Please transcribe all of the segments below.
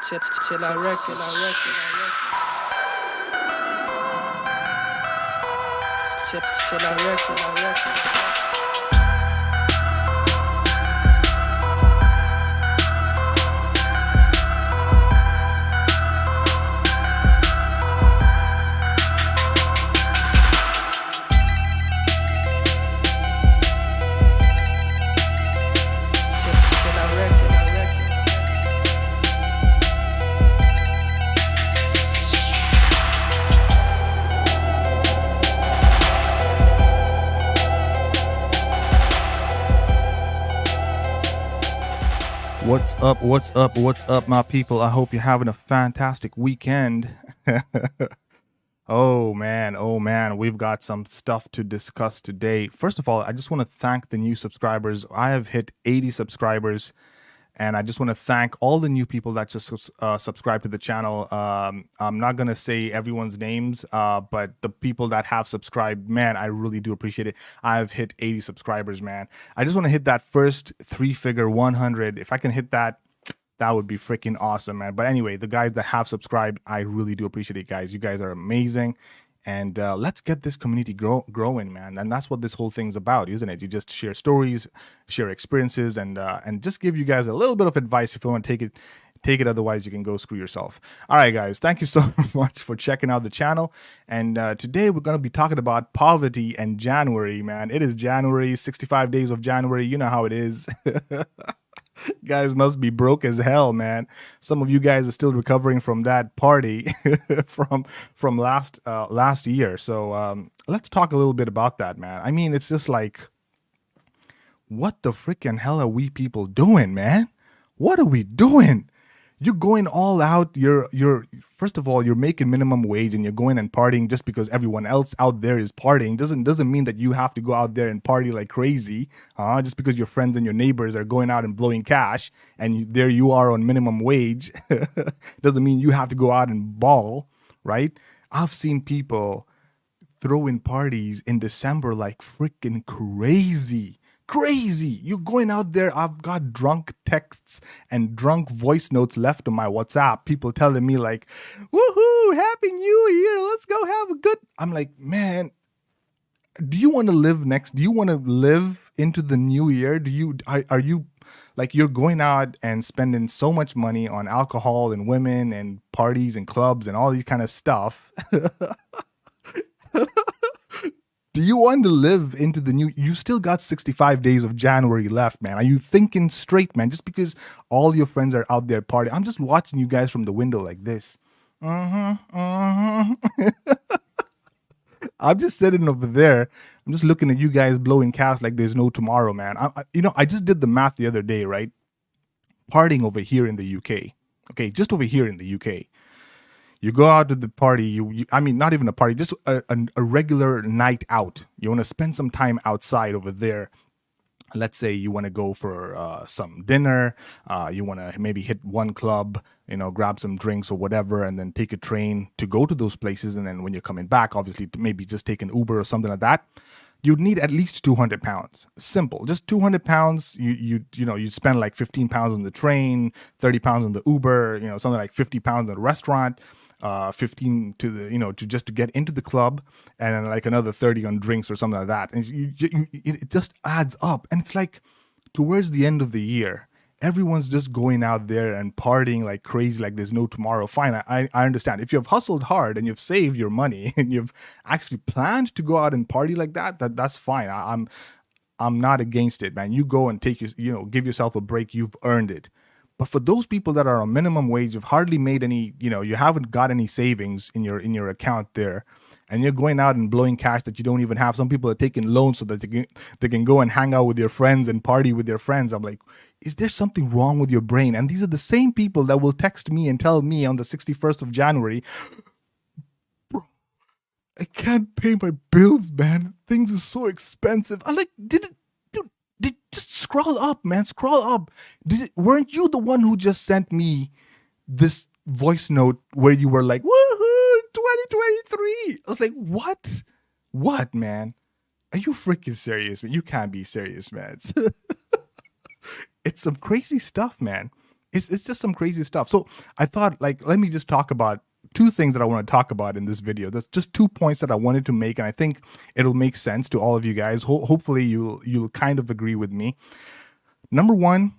Chill out records. Chill out records. What's up, my people? I hope you're having a fantastic weekend. Oh man, we've got some stuff to discuss today. First of all, I just want to thank the new subscribers. I have hit 80 subscribers, and I just want to thank all the new people that just subscribe to the channel. I'm not gonna say everyone's names, but the people that have subscribed, man, I really do appreciate it. I've hit 80 subscribers, man. I just want to hit that first three-figure 100. If I can hit that, that would be freaking awesome, man. But anyway, the guys that have subscribed, I really do appreciate it, guys. You guys are amazing. And let's get this community growing, man. And that's what this whole thing's about, isn't it? You just share stories, share experiences, and just give you guys a little bit of advice. If you want to take it. Otherwise, you can go screw yourself. All right, guys. Thank you so much for checking out the channel. And today we're going to be talking about poverty and January, man. It is January, 65 days of January. You know how it is. Guys must be broke as hell, man. Some of you guys are still recovering from that party from last year. So let's talk a little bit about that, man. I mean, it's just like, what the freaking hell are we people doing, man? What are we doing? You're going all out. You're first of all, you're making minimum wage and you're going and partying just because everyone else out there is partying. Doesn't mean that you have to go out there and party like crazy. Just because your friends and your neighbors are going out and blowing cash and there you are on minimum wage, doesn't mean you have to go out and ball, right? I've seen people throwing parties in December like freaking crazy. You're going out there. I've got drunk texts and drunk voice notes left on my WhatsApp. People telling me like, woohoo, happy new year. Let's go have a good. I'm like, man, do you want to live into the new year? Are you like, you're going out and spending so much money on alcohol and women and parties and clubs and all these kind of stuff? Do you want to live into the new? You still got 65 days of January left, man. Are you thinking straight, man? Just because all your friends are out there partying. I'm just watching you guys from the window like this. I'm just sitting over there. I'm just looking at you guys blowing cash like there's no tomorrow, man. I just did the math the other day, right? Partying over here in the UK. Okay, just over here in the UK. You go out to the party, I mean, not even a party, just a regular night out. You want to spend some time outside over there. Let's say you want to go for some dinner. You want to maybe hit one club, grab some drinks or whatever, and then take a train to go to those places. And then when you're coming back, obviously, maybe just take an Uber or something like that. You'd need at least 200 pounds. Simple, just 200 pounds. You'd spend like 15 pounds on the train, 30 pounds on the Uber, something like 50 pounds at a restaurant. 15 to the to get into the club, and then like another 30 on drinks or something like that, and it just adds up. And it's like towards the end of the year, everyone's just going out there and partying like crazy, like there's no tomorrow. Fine, I understand if you've hustled hard and you've saved your money and you've actually planned to go out and party like that's fine. I'm not against it, man. You go and take give yourself a break. You've earned it. But for those people that are on minimum wage, you've hardly made any, you haven't got any savings in your account there, and you're going out and blowing cash that you don't even have. Some people are taking loans so that they can go and hang out with their friends and party with their friends. I'm like, is there something wrong with your brain? And these are the same people that will text me and tell me on the 61st of January, bro, I can't pay my bills, man. Things are so expensive. I'm like, just scroll up, man. Scroll up. Weren't you the one who just sent me this voice note where you were like, woohoo, 2023? I was like, what? What, man? Are you freaking serious, man? You can't be serious, man. It's some crazy stuff, man. It's just some crazy stuff. So I thought, like, let me just talk about two things that I want to talk about in this video. That's just 2 points that I wanted to make, and I think it'll make sense to all of you guys. Hopefully you'll kind of agree with me. Number one,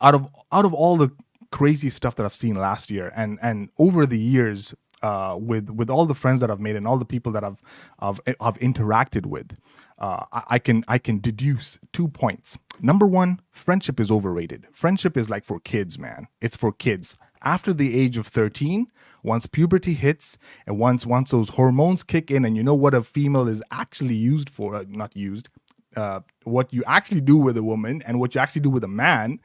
out of all the crazy stuff that I've seen last year and over the years, with all the friends that I've made and all the people that I've interacted with, I can deduce 2 points. Number one, friendship is overrated. Friendship is like for kids, man. It's for kids. After the age of 13, once puberty hits and once those hormones kick in, and you know what a female is actually used for, not used, what you actually do with a woman and what you actually do with a man,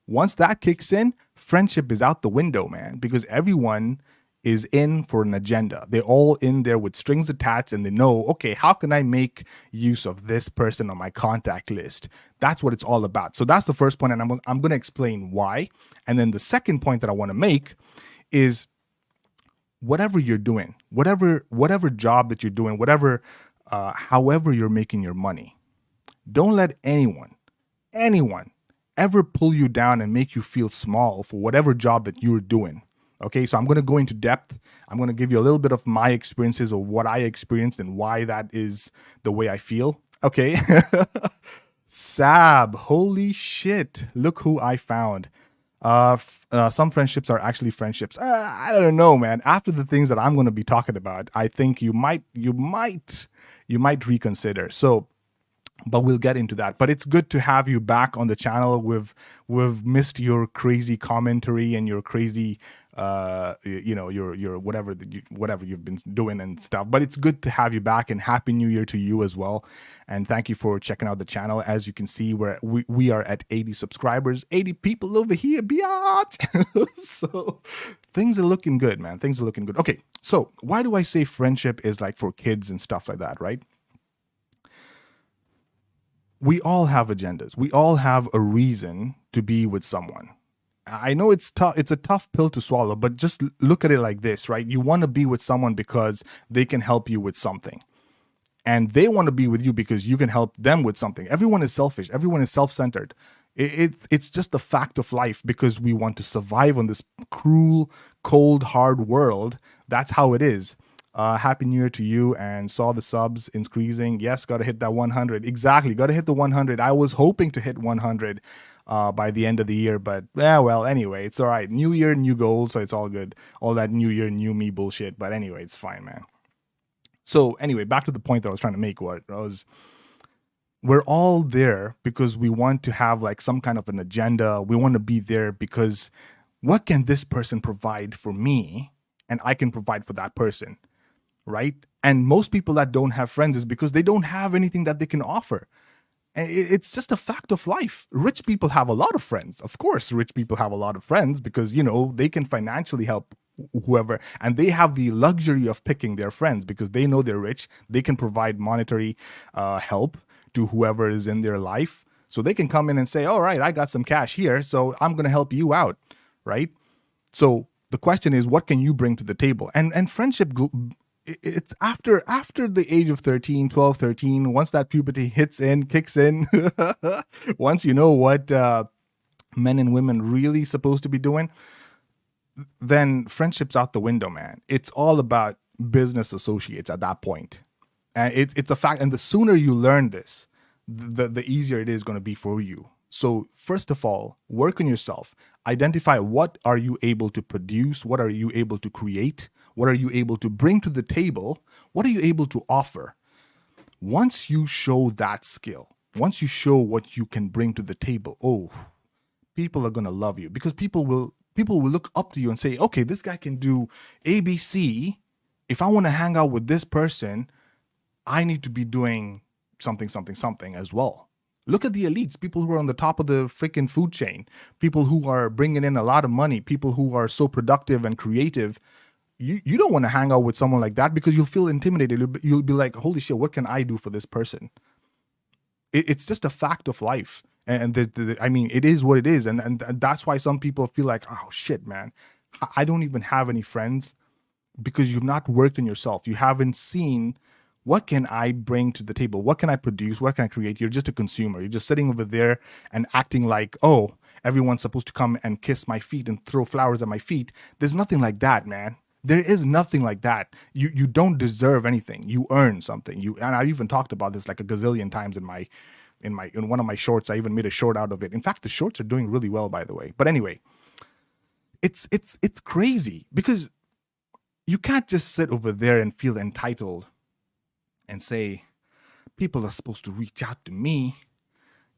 once that kicks in, friendship is out the window, man, because everyone is in for an agenda. They're all in there with strings attached, and they know, okay, how can I make use of this person on my contact list? That's what it's all about. So that's the first point, and I'm going to explain why. And then the second point that I want to make is whatever you're doing, whatever job that you're doing, however you're making your money, don't let anyone ever pull you down and make you feel small for whatever job that you're doing. Okay, so I'm going to go into depth. I'm going to give you a little bit of my experiences of what I experienced and why that is the way I feel. Okay. Sab, holy shit. Look who I found. Some friendships are actually friendships. I don't know, man. After the things that I'm going to be talking about, I think you might reconsider. So, but we'll get into that. But it's good to have you back on the channel. We've missed your crazy commentary and your crazy, your whatever you've been doing and stuff. But it's good to have you back, and Happy New Year to you as well. And thank you for checking out the channel. As you can see, we are at 80 subscribers, 80 people over here, biatch. So things are looking good, man. Things are looking good. Okay, so why do I say friendship is like for kids and stuff like that, right? We all have agendas. We all have a reason to be with someone. I know it's tough. It's a tough pill to swallow, but just look at it like this, right? You want to be with someone because they can help you with something. And they want to be with you because you can help them with something. Everyone is selfish. Everyone is self-centered. It's just the fact of life, because we want to survive on this cruel, cold, hard world. That's how it is. Happy New Year to you, and saw the subs increasing. Yes, got to hit that 100. Exactly, got to hit the 100. I was hoping to hit 100 by the end of the year, but yeah, well, anyway, it's all right. New year, new goals, so it's all good. All that new year, new me bullshit, but anyway, it's fine, man. So anyway, back to the point that I was trying to make. We're all there because we want to have like some kind of an agenda. We want to be there because what can this person provide for me, and I can provide for that person. Right? And most people that don't have friends is because they don't have anything that they can offer. And it's just a fact of life. Rich people have a lot of friends. Of course, rich people have a lot of friends because, they can financially help whoever, and they have the luxury of picking their friends because they know they're rich. They can provide monetary help to whoever is in their life. So they can come in and say, all right, I got some cash here, so I'm going to help you out. Right? So the question is, what can you bring to the table? And friendship, it's after the age of 13, 12, 13, once that puberty kicks in, once you know what men and women really supposed to be doing, then friendship's out the window, man. It's all about business associates at that point. And it's a fact. And the sooner you learn this, the easier it is going to be for you. So first of all, work on yourself. Identify what are you able to produce? What are you able to create? What are you able to bring to the table? What are you able to offer? Once you show that skill, once you show what you can bring to the table, people are going to love you, because people will look up to you and say, okay, this guy can do ABC. If I want to hang out with this person, I need to be doing something as well. Look at the elites, people who are on the top of the freaking food chain, people who are bringing in a lot of money, people who are so productive and creative. You don't want to hang out with someone like that because you'll feel intimidated. You'll be like, holy shit, what can I do for this person? It's just a fact of life. And it is what it is. And that's why some people feel like, oh shit, man, I don't even have any friends, because you've not worked on yourself. You haven't seen What can I bring to the table? What can I produce? What can I create? You're just a consumer. You're just sitting over there and acting like, oh, everyone's supposed to come and kiss my feet and throw flowers at my feet. There's nothing like that, man. There is nothing like that. You don't deserve anything. You earn something. And I even talked about this like a gazillion times in one of my shorts. I even made a short out of it. In fact, the shorts are doing really well, by the way. But anyway, it's crazy because you can't just sit over there and feel entitled and say, people are supposed to reach out to me.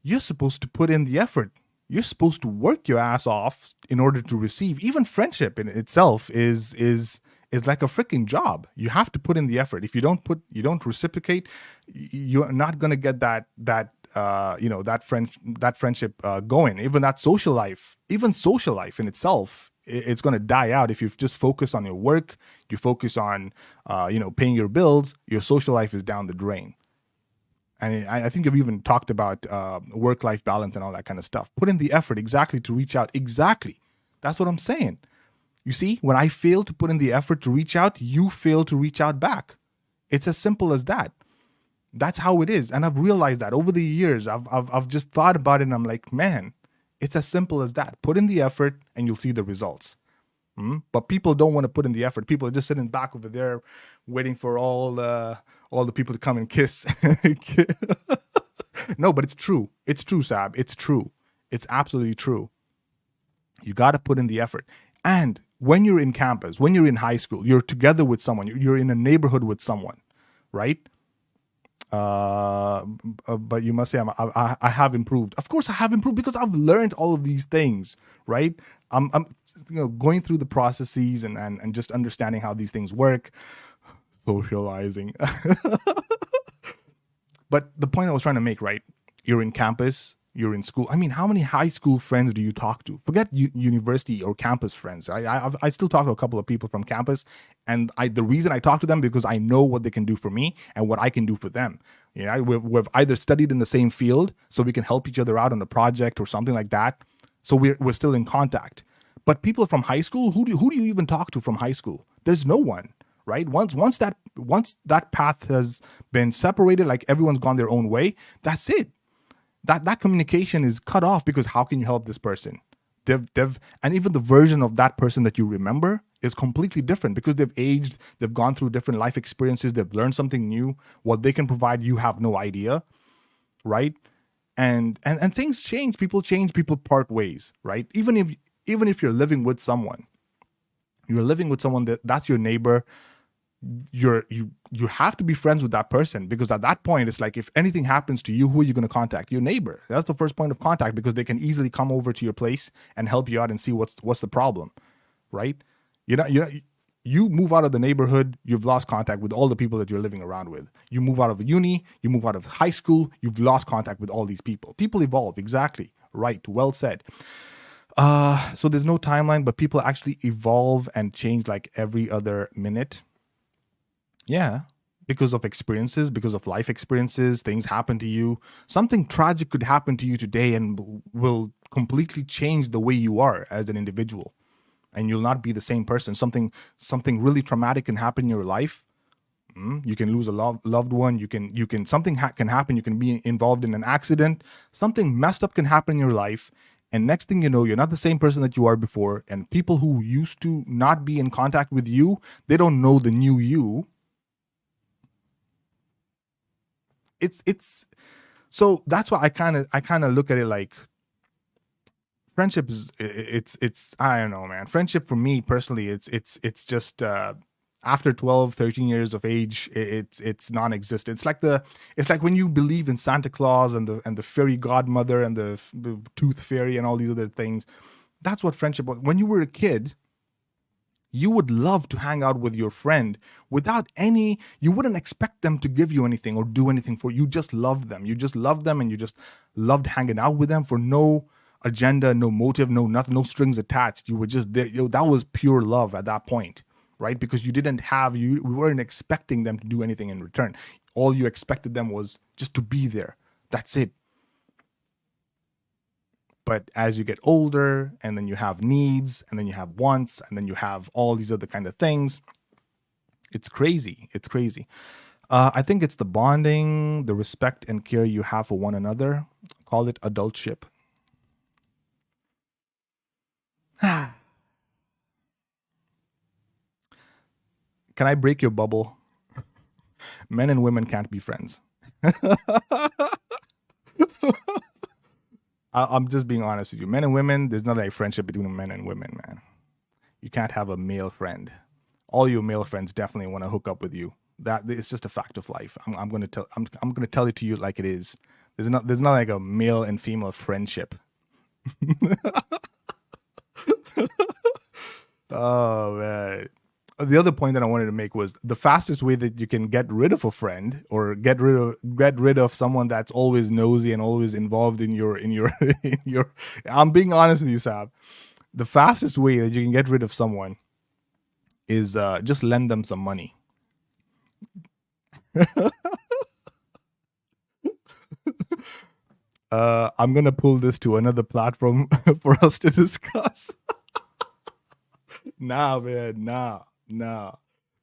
You're supposed to put in the effort. You're supposed to work your ass off in order to receive. Even friendship in itself is like a freaking job. You have to put in the effort. If you don't reciprocate, you're not gonna get that friendship going. Even social life in itself, it's gonna die out if you just focus on your work. You focus on paying your bills. Your social life is down the drain. And I think you've even talked about work-life balance and all that kind of stuff. Put in the effort exactly to reach out. Exactly. That's what I'm saying. You see, when I fail to put in the effort to reach out, you fail to reach out back. It's as simple as that. That's how it is. And I've realized that over the years. I've just thought about it and I'm like, man, it's as simple as that. Put in the effort and you'll see the results. But people don't want to put in the effort. People are just sitting back over there waiting for all the people to come and kiss. No, but it's true. It's true, Sab. It's true. It's absolutely true. You got to put in the effort. And when you're in campus, when you're in high school, you're together with someone, you're in a neighborhood with someone, right? But you must say I have improved. Of course I have improved because I've learned all of these things, right? I'm going through the processes and just understanding how these things work, socializing. But the point I was trying to make, right? You're in campus, you're in school. I mean, how many high school friends do you talk to? Forget university or campus friends. I still talk to a couple of people from campus, and the reason I talk to them because I know what they can do for me and what I can do for them. We've either studied in the same field, so we can help each other out on a project or something like that. So we're still in contact. But people from high school, who do you even talk to from high school? There's no one, right? Once that path has been separated, like everyone's gone their own way, that's it. That communication is cut off because how can you help this person? And even the version of that person that you remember is completely different because they've aged, they've gone through different life experiences, they've learned something new. What they can provide, you have no idea, right? And things change, people part ways, right? Even if you're living with someone, that's your neighbor. You have to be friends with that person because at that point it's like if anything happens to you, who are you going to contact? Your neighbor. That's the first point of contact because they can easily come over to your place and help you out and see what's the problem, right? You move out of the neighborhood, you've lost contact with all the people that you're living around with. You move out of uni, you move out of high school, you've lost contact with all these people. People evolve. Exactly. Right. Well said. So there's no timeline, but people actually evolve and change like every other minute. Yeah, because of experiences, because of life experiences, things happen to you. Something tragic could happen to you today and will completely change the way you are as an individual. And you'll not be the same person. Something really traumatic can happen in your life. You can lose a loved one. Something can happen. You can be involved in an accident. Something messed up can happen in your life. And next thing you know, you're not the same person that you are before. And people who used to not be in contact with you, they don't know the new you. It's so that's why I kind of look at it like friendship is it's I don't know, man. Friendship for me personally, it's just after 12, 13 years of age, it's non-existent. It's like when you believe in Santa Claus and the fairy godmother and the tooth fairy and all these other things. That's what friendship was. When you were a kid, you would love to hang out with your friend you wouldn't expect them to give you anything or do anything for you. You just loved them. You just loved them and you just loved hanging out with them for no agenda, no motive, no nothing, no strings attached. You were just there. That was pure love at that point, right? Because you weren't expecting them to do anything in return. All you expected them was just to be there. That's it. But as you get older and then you have needs and then you have wants and then you have all these other kind of things, it's crazy. It's crazy. I think it's the bonding, the respect and care you have for one another. Call it adultship. Can I break your bubble? Men and women can't be friends. I'm just being honest with you. Men and women, there's not like friendship between men and women, man. You can't have a male friend. All your male friends definitely want to hook up with you. That it's just a fact of life. I'm gonna tell it to you like it is. There's not like a male and female friendship. Oh man. The other point that I wanted to make was the fastest way that you can get rid of a friend or get rid of someone that's always nosy and always involved in your in your. I'm being honest with you, Sab. The fastest way that you can get rid of someone is just lend them some money. I'm gonna pull this to another platform for us to discuss. Nah, man, nah.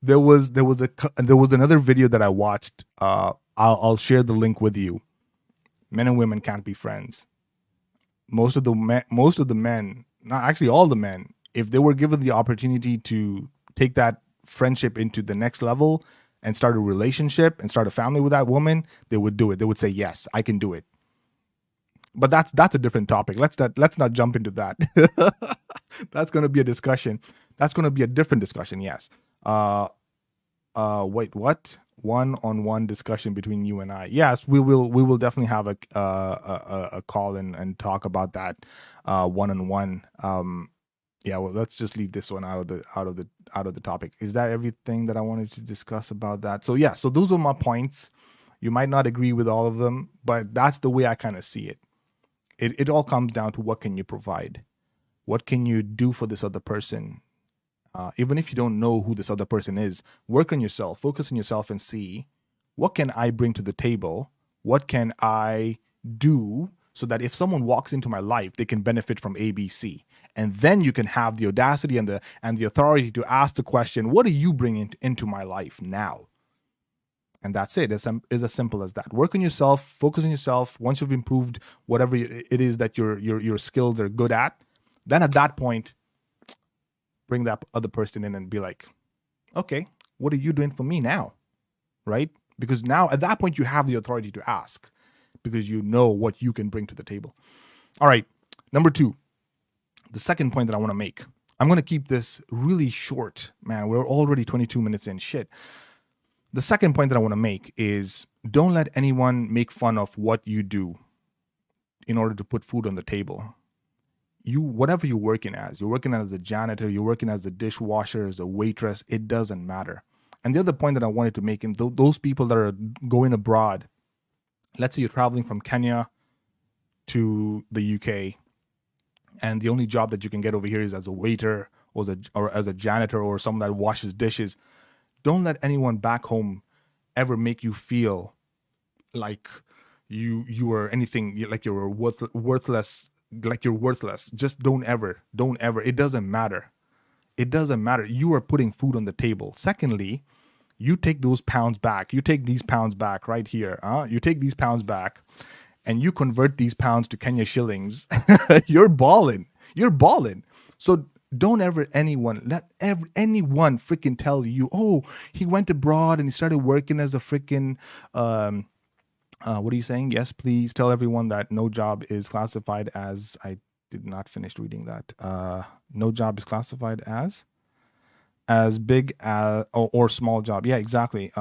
There was another video that I watched. I'll share the link with you. Men and women can't be friends. Most of the men, not actually all the men, if they were given the opportunity to take that friendship into the next level and start a relationship and start a family with that woman, they would do it. They would say, "Yes, I can do it." But that's a different topic. Let's not jump into that. That's going to be a discussion. That's going to be a different discussion. Yes. Wait, what? One-on-one discussion between you and I. Yes, we will definitely have a call and talk about that one-on-one. Yeah, well, let's just leave this one out of the topic. Is that everything that I wanted to discuss about that? So yeah, so those are my points. You might not agree with all of them, but that's the way I kind of see it. It all comes down to what can you provide? What can you do for this other person? Even if you don't know who this other person is, work on yourself, focus on yourself and see what can I bring to the table? What can I do so that if someone walks into my life, they can benefit from ABC? And then you can have the audacity and the authority to ask the question, what are you bringing into my life now? And that's it. It's as simple as that. Work on yourself, focus on yourself. Once you've improved whatever it is that your skills are good at, then at that point, bring that other person in and be like, okay, what are you doing for me now? Right? Because now at that point, you have the authority to ask because you know what you can bring to the table. All right. Number 2, the second point that I want to make. I'm going to keep this really short. Man, we're already 22 minutes in. Shit. The second point that I want to make is don't let anyone make fun of what you do in order to put food on the table. Whatever you're working as a janitor, you're working as a dishwasher, as a waitress, it doesn't matter. And the other point that I wanted to make, in those people that are going abroad, let's say you're traveling from Kenya to the UK, and the only job that you can get over here is as a waiter or as a janitor or someone that washes dishes. Don't let anyone back home ever make you feel like you are anything, like you're worthless, like you're worthless. Just don't ever. It doesn't matter. You are putting food on the table. Secondly, you take those pounds back. You take these pounds back right here. You take these pounds back and you convert these pounds to Kenya shillings. You're balling. So don't ever let anyone freaking tell you, oh, he went abroad and he started working as a freaking what are you saying? Yes, please tell everyone that no job is classified as, I did not finish reading that. No job is classified as big as or small job. Yeah, exactly.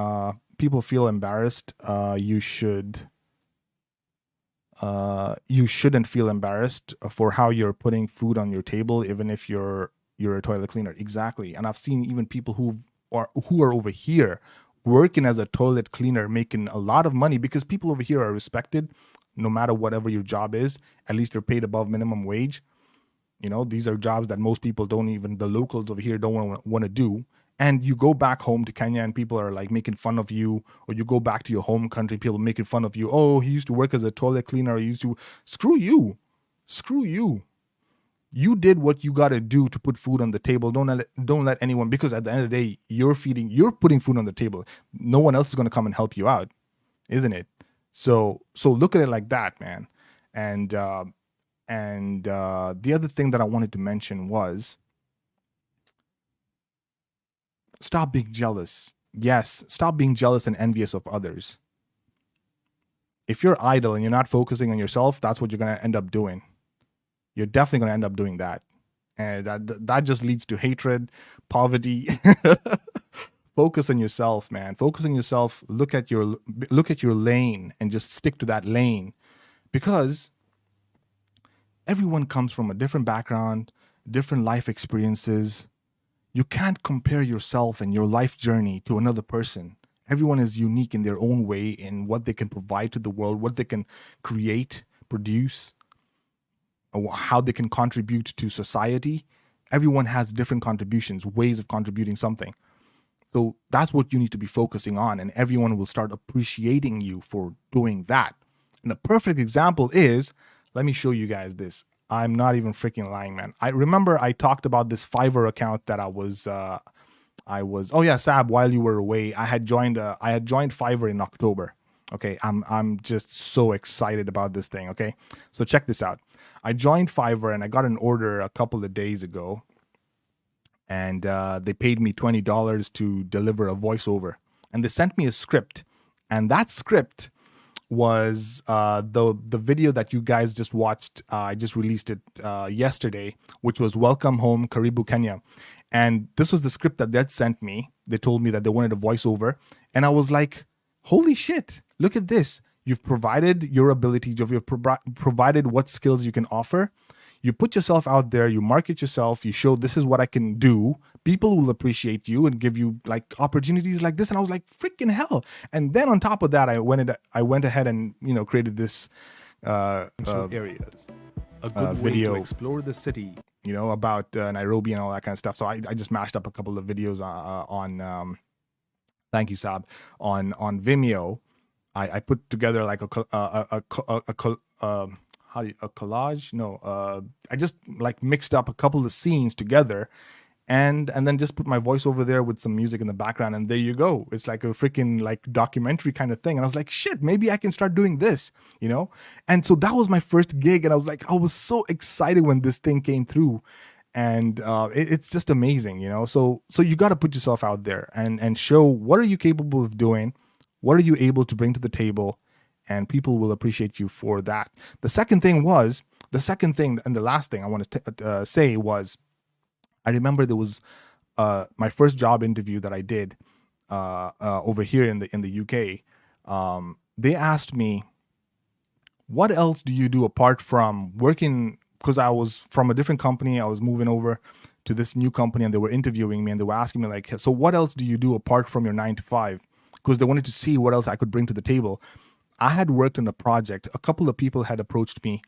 People feel embarrassed. You shouldn't feel embarrassed for how you're putting food on your table, even if you're a toilet cleaner. Exactly. And I've seen even people who are over here working as a toilet cleaner, making a lot of money, because people over here are respected no matter whatever your job is. At least you're paid above minimum wage. These are jobs that most people don't, even the locals over here, don't want to do. And you go back home to Kenya and people are like making fun of you, or you go back to your home country, people making fun of you. Oh, he used to work as a toilet cleaner. Screw you. You did what you got to do to put food on the table. Don't let anyone, because at the end of the day, you're putting food on the table. No one else is going to come and help you out, isn't it? So look at it like that, man. And the other thing that I wanted to mention was, stop being jealous. Yes, stop being jealous and envious of others. If you're idle and you're not focusing on yourself, that's what you're going to end up doing. You're definitely going to end up doing that. And that just leads to hatred, poverty. Focus on yourself, man. Focus on yourself. Look at your lane and just stick to that lane, because everyone comes from a different background, different life experiences. You can't compare yourself and your life journey to another person. Everyone is unique in their own way in what they can provide to the world, what they can create, produce, or how they can contribute to society. Everyone has different contributions, ways of contributing something. So that's what you need to be focusing on, and everyone will start appreciating you for doing that. And a perfect example is, let me show you guys this. I'm not even freaking lying, man. I remember I talked about this Fiverr account that I was, oh yeah, Sab, while you were away, I had joined Fiverr in October. Okay, I'm just so excited about this thing. Okay, so check this out. I joined Fiverr and I got an order a couple of days ago, and they paid me $20 to deliver a voiceover, and they sent me a script, and that script was the video that you guys just watched. I just released it yesterday, which was Welcome Home, Karibu, Kenya. And this was the script that they'd sent me. They told me that they wanted a voiceover, and I was like, holy shit, look at this. You've provided your ability, you've provided what skills you can offer. You put yourself out there, you market yourself, you show this is what I can do. People will appreciate you and give you like opportunities like this. And I was like, freaking hell. And then on top of that, I went ahead and, created this areas. A good video way to explore the city, about Nairobi and all that kind of stuff. So I just mashed up a couple of videos on thank you, Sab, on Vimeo. I put together like a collage? No, I just like mixed up a couple of scenes together, and then just put my voice over there with some music in the background, and there you go. It's like a freaking like documentary kind of thing. And I was like, shit, maybe I can start doing this, And so that was my first gig, and I was so excited when this thing came through, and it's just amazing, So you got to put yourself out there and show what are you capable of doing, what are you able to bring to the table, and people will appreciate you for that. The second thing, and the last thing I want to say was, I remember there was my first job interview that I did over here in the UK. They asked me, what else do you do apart from working? Because I was from a different company. I was moving over to this new company, and they were interviewing me, and they were asking me like, so what else do you do apart from your 9 to 5? Because they wanted to see what else I could bring to the table. I had worked on a project. A couple of people had approached me,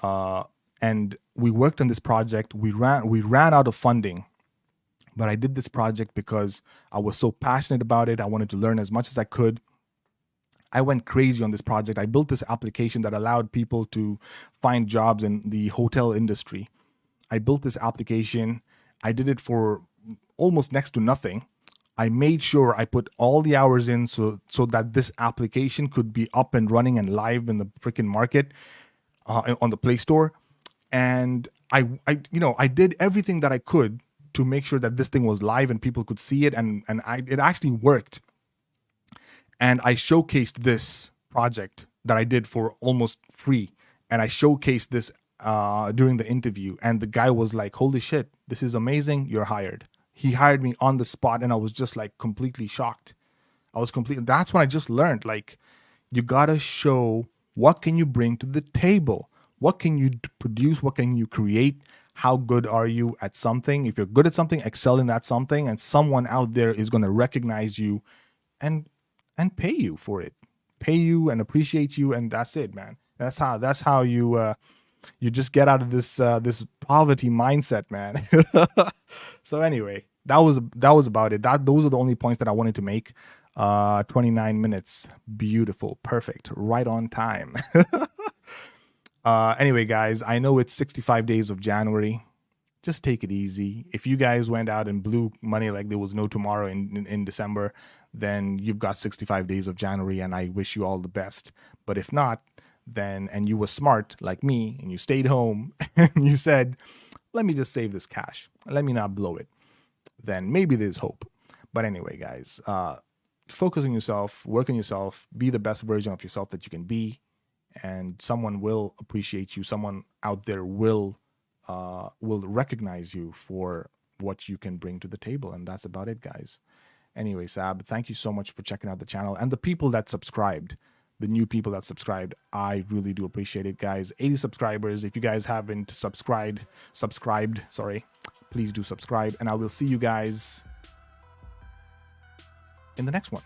and we worked on this project. We ran out of funding, but I did this project because I was so passionate about it. I wanted to learn as much as I could. I went crazy on this project. I built this application that allowed people to find jobs in the hotel industry. I built this application. I did it for almost next to nothing. I made sure I put all the hours in so that this application could be up and running and live in the freaking market on the Play Store. And I did everything that I could to make sure that this thing was live and people could see it, and it actually worked. And I showcased this project that I did for almost free, and I showcased this during the interview, and the guy was like, holy shit, this is amazing, you're hired. He hired me on the spot, and I was just like completely shocked. That's when I just learned, like, you gotta show what can you bring to the table. What can you produce? What can you create? How good are you at something? If you're good at something, excel in that something, and someone out there is gonna recognize you and pay you for it. Pay you and appreciate you, and that's it, man. That's how you just get out of this poverty mindset, man. So anyway, that was about it. Those are the only points that I wanted to make. 29 minutes, beautiful, perfect, right on time. Anyway, guys, I know it's 65 days of January. Just take it easy. If you guys went out and blew money like there was no tomorrow in December, then you've got 65 days of January, and I wish you all the best. But if not, then, and you were smart like me, and you stayed home, and you said, let me just save this cash, let me not blow it, then maybe there's hope. But anyway, guys, focus on yourself, work on yourself, be the best version of yourself that you can be, and someone will appreciate you. Someone out there will recognize you for what you can bring to the table. And that's about it, guys. Anyway, Sab, thank you so much for checking out the channel, and the people that subscribed, the new people that subscribed, I really do appreciate it, guys. 80 subscribers. If you guys haven't subscribed, sorry, please do subscribe, and I will see you guys in the next one.